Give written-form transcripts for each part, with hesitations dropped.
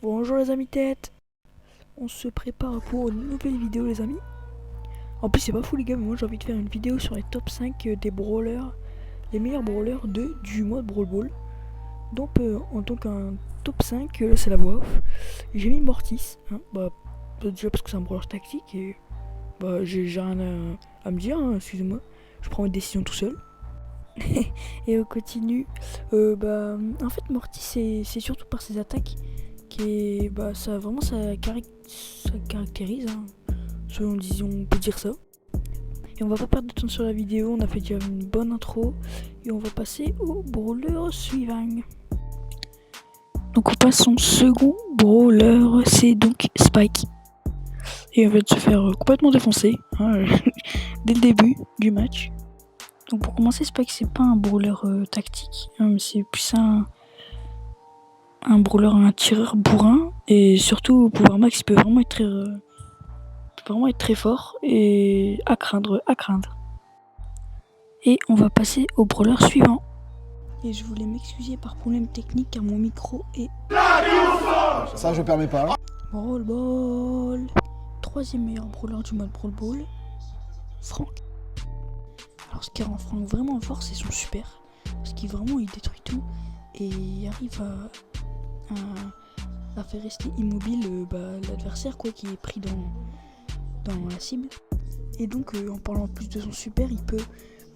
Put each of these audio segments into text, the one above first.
Bonjour les amis tête. On se prépare pour une nouvelle vidéo les amis. En plus c'est pas fou les gars, mais moi j'ai envie de faire une vidéo sur les top 5 des brawlers, les meilleurs brawlers du mode Brawl Ball. Donc en tant qu'un top 5, là c'est la voix off. J'ai mis Mortis, hein, déjà parce que c'est un brawler tactique et j'ai rien à me dire, hein, excusez-moi. Je prends mes décisions tout seul. Et on continue. En fait Mortis c'est surtout par ses attaques qui est, ça vraiment ça caractérise, hein. On peut dire ça. Et on va pas perdre de temps sur la vidéo, on a fait déjà une bonne intro et on va passer au brawler suivant. Donc on passe au second brawler, c'est donc Spike. Et on va se faire complètement défoncer, hein, dès le début du match. Donc pour commencer, Spike c'est pas un brawler tactique, hein, mais c'est plus un brawler, un tireur bourrin, et surtout au pouvoir max il peut vraiment être très fort et à craindre. Et on va passer au brawler suivant. Et je voulais m'excuser par problème technique car mon micro est... Ça je permets pas. Brawl Ball. Troisième meilleur brawler du mode Brawl Ball, Frank. Alors ce qui rend Frank vraiment fort c'est son super. Parce qu'il vraiment il détruit tout et il arrive à faire rester immobile l'adversaire quoi, qui est pris dans la cible. Et donc en parlant plus de son super, il peut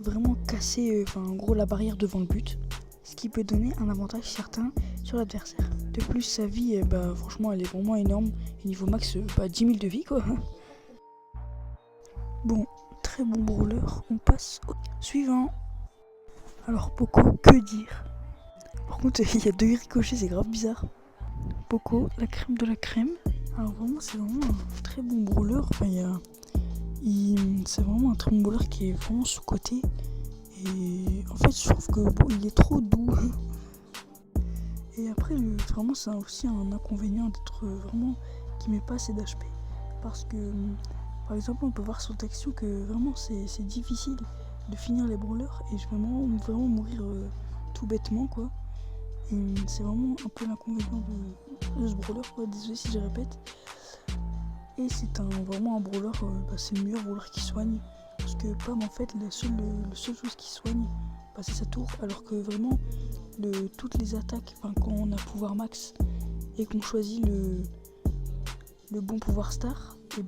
vraiment casser en gros la barrière devant le but, ce qui peut donner un avantage certain sur l'adversaire. De plus sa vie franchement elle est vraiment énorme, et niveau max 10 000 de vie quoi. Bon, très bon brawler, on passe au suivant. Alors Poco, que dire? Par contre il y a 2 ricochets, c'est grave bizarre. Poco, la crème de la crème. Alors vraiment c'est vraiment un très bon brawler, c'est vraiment un très bon brawler qui est vraiment sous-coté. Et en fait je trouve que il est trop doux. Et après vraiment c'est aussi un inconvénient d'être vraiment qui met pas assez d'HP. Parce que par exemple on peut voir sur Taxio que vraiment c'est difficile de finir les brawlers et je vais vraiment mourir tout bêtement quoi. Et c'est vraiment un peu l'inconvénient de ce brawler quoi, désolé si je répète. Et c'est vraiment un brawler, c'est le meilleur brawler qui soigne. Parce que Pam en fait la seule chose qui soigne c'est sa tour, alors que vraiment toutes les attaques, quand on a pouvoir max et qu'on choisit le bon pouvoir star, et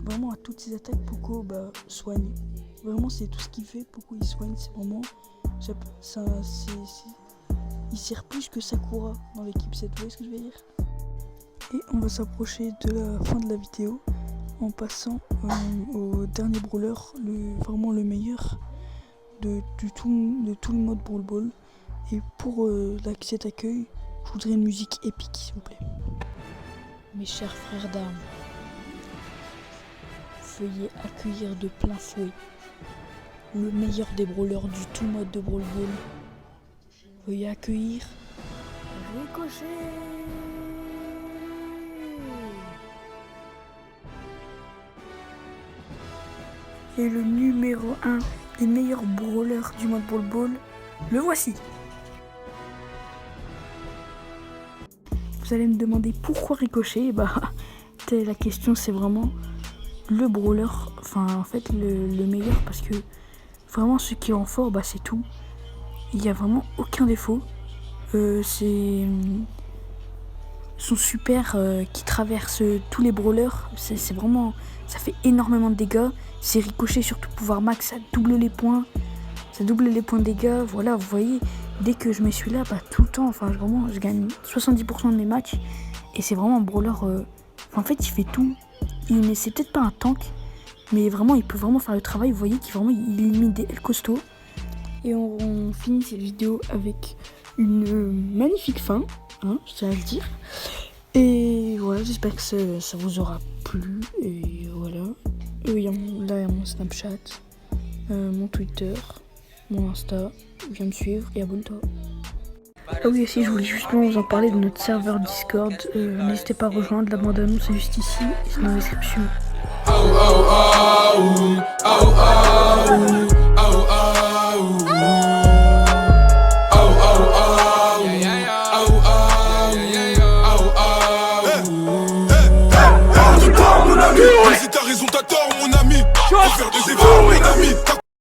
vraiment à toutes ces attaques Poco soigne. Vraiment c'est tout ce qu'il fait, Poco il soigne, c'est vraiment il sert plus que Sakura dans l'équipe 7, vous voyez ce que je veux dire? Et on va s'approcher de la fin de la vidéo en passant au dernier brawler, vraiment le meilleur de tout le mode Brawl Ball. Et pour cet accueil, je voudrais une musique épique s'il vous plaît. Mes chers frères d'armes, veuillez accueillir de plein fouet le meilleur des brawlers du tout mode de Brawl Ball. Veuillez accueillir Ricochet. Et le numéro 1 des meilleurs brawlers du mode Brawl Ball, le voici. Vous allez me demander pourquoi Ricochet. La question c'est vraiment le brawler, en fait le meilleur, parce que vraiment ce qui rend fort c'est tout. Il n'y a vraiment aucun défaut. C'est son super qui traverse tous les brawlers. C'est vraiment, ça fait énormément de dégâts. C'est ricochet, surtout pouvoir max, ça double les points. Ça double les points de dégâts. Voilà, vous voyez, dès que je mets celui-là, tout le temps, vraiment, je gagne 70% de mes matchs. Et c'est vraiment un brawler. En fait, il fait tout. C'est peut-être pas un tank, mais vraiment, il peut vraiment faire le travail. Vous voyez il élimine des L costauds. Et on finit cette vidéo avec une magnifique fin, hein, je tiens à le dire. Et voilà, j'espère que ça vous aura plu. Et voilà. Là, il y a mon Snapchat, mon Twitter, mon Insta. Viens me suivre et abonne-toi. Ah oui, aussi, je voulais justement vous en parler de notre serveur Discord. N'hésitez pas à rejoindre, la bande-annonce est juste ici et c'est dans la description. amis. Faut faire des efforts, mon ami.